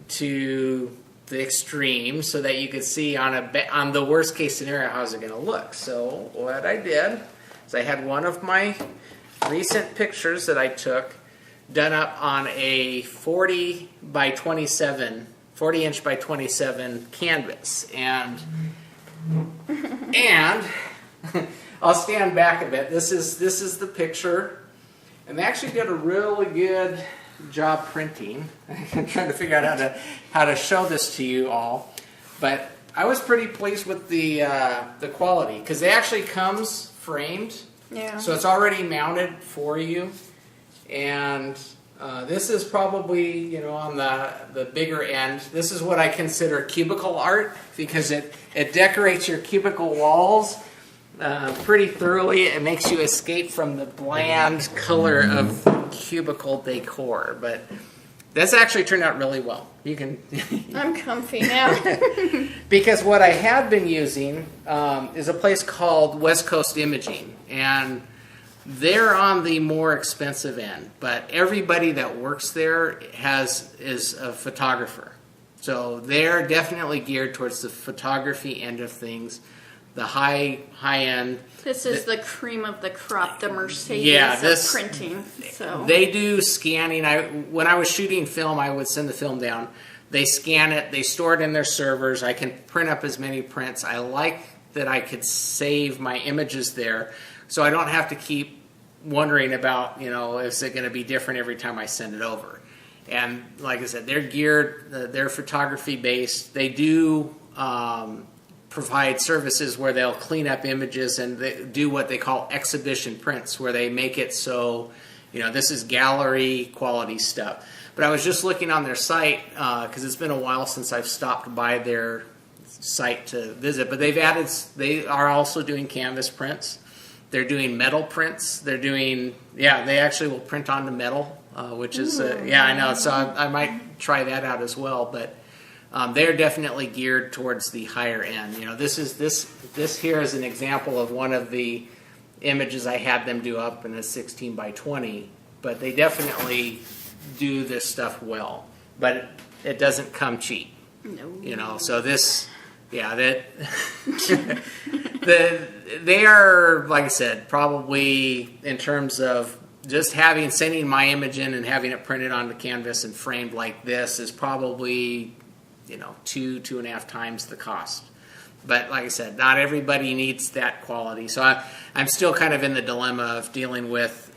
to the extreme, so that you could see on the worst case scenario how's it going to look. So what I did is I had one of my recent pictures that I took done up on a 40 inch by 27 canvas, and I'll stand back a bit. This is the picture, and they actually did a really good job printing. I'm trying to figure out how to show this to you all, but I was pretty pleased with the quality, because it actually comes framed. Yeah. So it's already mounted for you, and this is probably on the bigger end. This is what I consider cubicle art, because it decorates your cubicle walls pretty thoroughly. It makes you escape from the bland color of cubicle decor, but that's actually turned out really well. You can. I'm comfy now. Because what I have been using is a place called West Coast Imaging, and they're on the more expensive end, but everybody that works there is a photographer. So they're definitely geared towards the photography end of things, the high end. This is the cream of the crop, the Mercedes of printing. So they do scanning. When I was shooting film, I would send the film down. They scan it. They store it in their servers. I can print up as many prints. I like that I could save my images there, so I don't have to keep wondering about, is it going to be different every time I send it over. And like I said, they're geared, they're photography based. They do provide services where they'll clean up images, and they do what they call exhibition prints, where they make it so, this is gallery quality stuff. But I was just looking on their site, because it's been a while since I've stopped by their site to visit, but they are also doing canvas prints. They're doing metal prints. They're doing, they actually will print onto metal. Which is, I know, so I might try that out as well. But they're definitely geared towards the higher end. This here is an example of one of the images I had them do up in a 16 by 20. But they definitely do this stuff well. But it doesn't come cheap. No. So this, they are, like I said, probably in terms of just sending my image in and having it printed onto canvas and framed like this is probably, 2.5 times the cost. But like I said, not everybody needs that quality. So I'm still kind of in the dilemma of dealing with,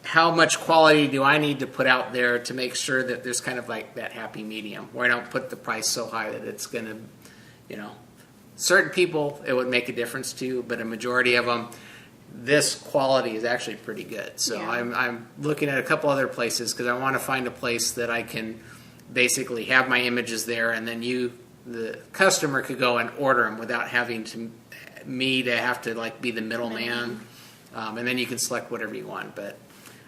how much quality do I need to put out there to make sure that there's kind of like that happy medium where I don't put the price so high that it's going to, certain people it would make a difference to, but a majority of them, this quality is actually pretty good. So I'm looking at a couple other places because I want to find a place that I can basically have my images there, and then the customer, could go and order them without having me to have to like be the middleman. And then you can select whatever you want. But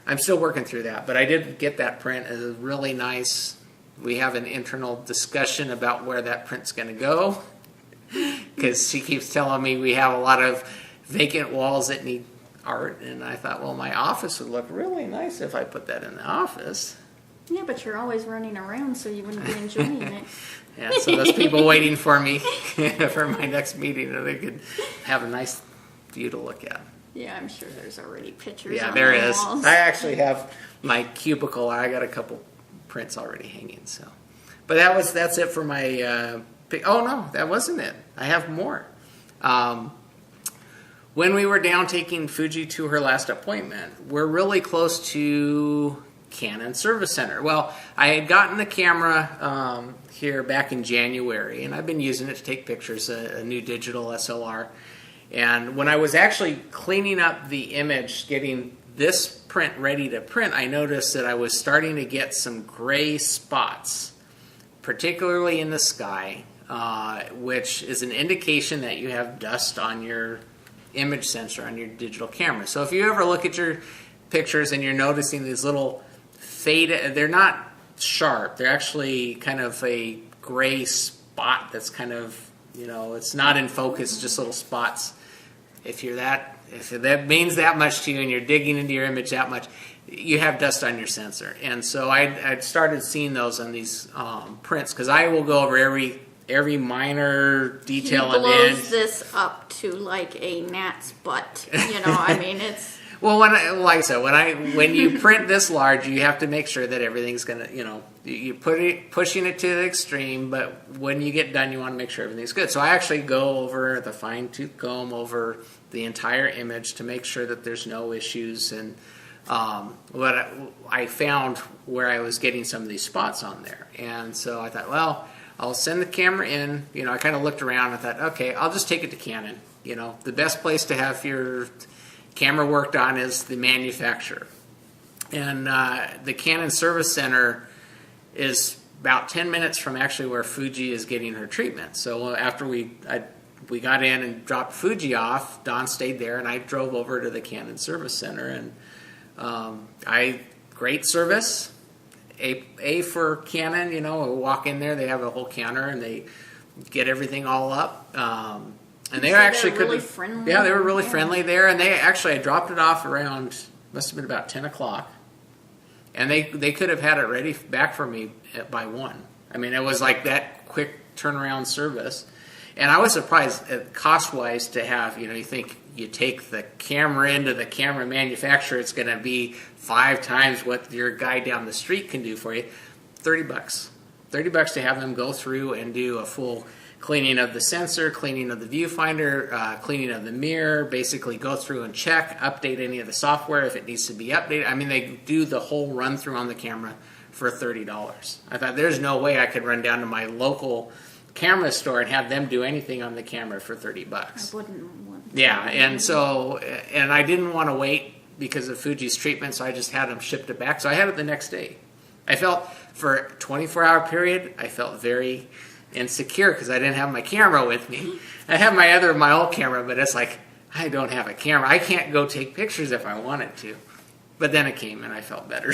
I'm still working through that. But I did get that print. It was really nice. We have an internal discussion about where that print's going to go because she keeps telling me we have a lot of vacant walls that need art, and I thought, well, my office would look really nice if I put that in the office. Yeah, but you're always running around, so you wouldn't be enjoying it. Yeah, so those people waiting for me for my next meeting, they could have a nice view to look at. Yeah, I'm sure there's already pictures. Yeah, on there the is. walls. I actually have my cubicle. I got a couple prints already hanging. So, but that's it for my. Oh no, that wasn't it. I have more. When we were down taking Fuji to her last appointment, we're really close to Canon Service Center. Well, I had gotten the camera here back in January, and I've been using it to take pictures, a new digital SLR. And when I was actually cleaning up the image, getting this print ready to print, I noticed that I was starting to get some gray spots, particularly in the sky, which is an indication that you have dust on your image sensor on your digital camera. So if you ever look at your pictures and you're noticing these little faded, they're not sharp, they're actually kind of a gray spot that's kind of, it's not in focus, just little spots. If that means that much to you and you're digging into your image that much, you have dust on your sensor. And so I'd started seeing those on these prints, because I will go over every minor detail. He blows this up to like a gnat's butt. It's. Well, like I said, when you print this large, you have to make sure that everything's gonna, you pushing it to the extreme. But when you get done, you want to make sure everything's good. So I actually go over the fine-tooth comb over the entire image to make sure that there's no issues. And what I found where I was getting some of these spots on there, and so I thought, well, I'll send the camera in. I kind of looked around and thought, okay, I'll just take it to Canon. The best place to have your camera worked on is the manufacturer. And the Canon Service Center is about 10 minutes from actually where Fuji is getting her treatment. So after we got in and dropped Fuji off, Dawn stayed there, and I drove over to the Canon Service Center. And great service. A for Canon, we walk in there, they have a whole counter, and they get everything all up. And they So actually they're really couldn't. friendly. Yeah, they were really friendly there, and I dropped it off around, must have been about 10 o'clock, and they could have had it ready back for me by 1. I mean, it was like that quick turnaround service, and I was surprised cost wise to have. You think you take the camera into the camera manufacturer, it's going to be 5 times what your guy down the street can do for you. $30. $30 to have them go through and do a full cleaning of the sensor, cleaning of the viewfinder, cleaning of the mirror, basically go through and check, update any of the software if it needs to be updated. I mean, they do the whole run through on the camera for $30. I thought there's no way I could run down to my local camera store and have them do anything on the camera for $30. I wouldn't want. Yeah, and I didn't want to wait because of Fuji's treatment, so I just had them shipped it back. So I had it the next day. I felt, for a 24-hour period, I felt very insecure because I didn't have my camera with me. I have my old camera, but it's like, I don't have a camera. I can't go take pictures if I wanted to. But then it came and I felt better.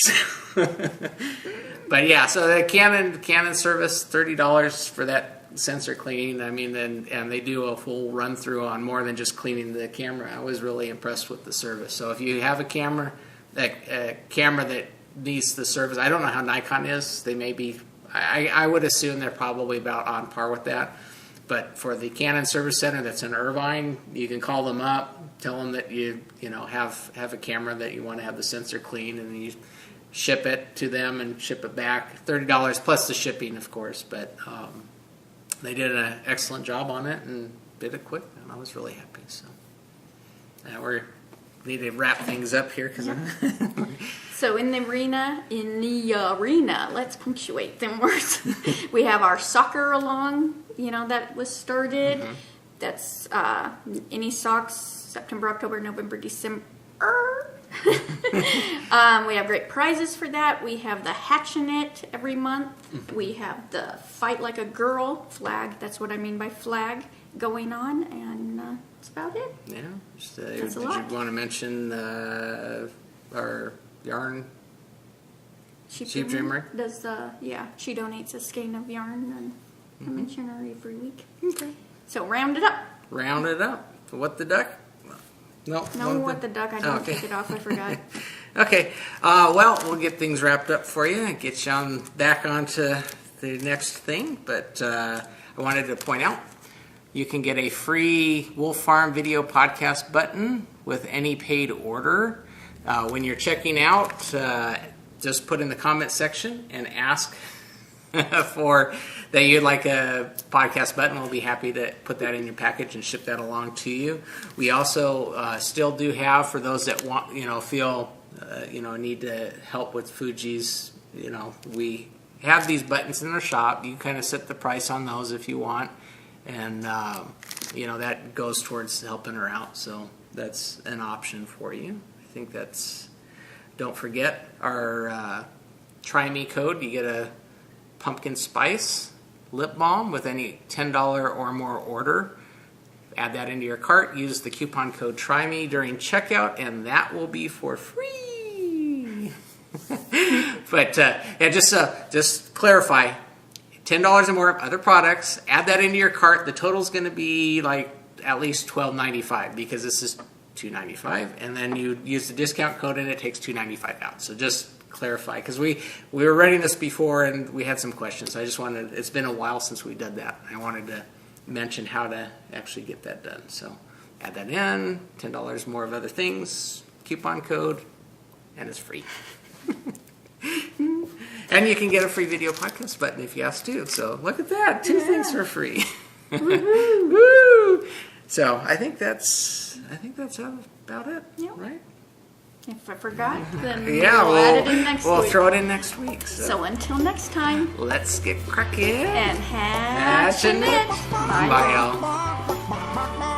But yeah, so the Canon service, $30 for that sensor cleaning. I mean, and they do a full run through on more than just cleaning the camera. I was really impressed with the service. So if you have a camera that needs the service, I don't know how Nikon is. They may be. I would assume they're probably about on par with that. But for the Canon Service Center that's in Irvine, you can call them up, tell them that you have a camera that you want to have the sensor clean, and then you ship it to them and ship it back. $30 plus the shipping, of course. But they did an excellent job on it and did it quick, and I was really happy. So we need to wrap things up here because. So in the arena, let's punctuate them words. We have our soccer along, that was started. Mm-hmm. That's any socks, September, October, November, December. We have great prizes for that. We have the Hatchin' It every month. Mm-hmm. We have the Fight Like a Girl flag. That's what I mean by flag going on, and that's about it. Yeah. Did you want to mention our yarn? Sheep Dreamer does she donates a skein of yarn, and I mention her every week. Okay. So round it up. What the duck? No, what the duck. I didn't take it off. I forgot. Okay. Well, we'll get things wrapped up for you and get you back onto the next thing. But I wanted to point out, you can get a free Wolf Farm video podcast button with any paid order. When you're checking out, just put in the comment section and ask for that you'd like a podcast button. We'll be happy to put that in your package and ship that along to you. We also still do have, for those that want, feel, need to help with Fuji's, we have these buttons in our shop. You kind of set the price on those if you want. And, that goes towards helping her out. So that's an option for you. I think don't forget our Try Me code. You get a pumpkin spice lip balm with any $10 or more order. Add that into your cart. Use the coupon code Try Me during checkout, and that will be for free. But just clarify. $10 or more of other products. Add that into your cart. The total is going to be like at least $12.95 because this is $2.95, and then you use the discount code and it takes $2.95 out. So just clarify, because we were running this before and we had some questions. So I just wanted, it's been a while since we did that. I wanted to mention how to actually get that done. So add that in, $10 more of other things, coupon code, and it's free. And you can get a free video podcast button if you ask too. So look at that, 2 things for free. Woo! So I think that's about it, right? If I forgot, then we'll add it in next week. We'll throw it in next week. So until next time, let's get cracking and hatchin' it. Bye, y'all.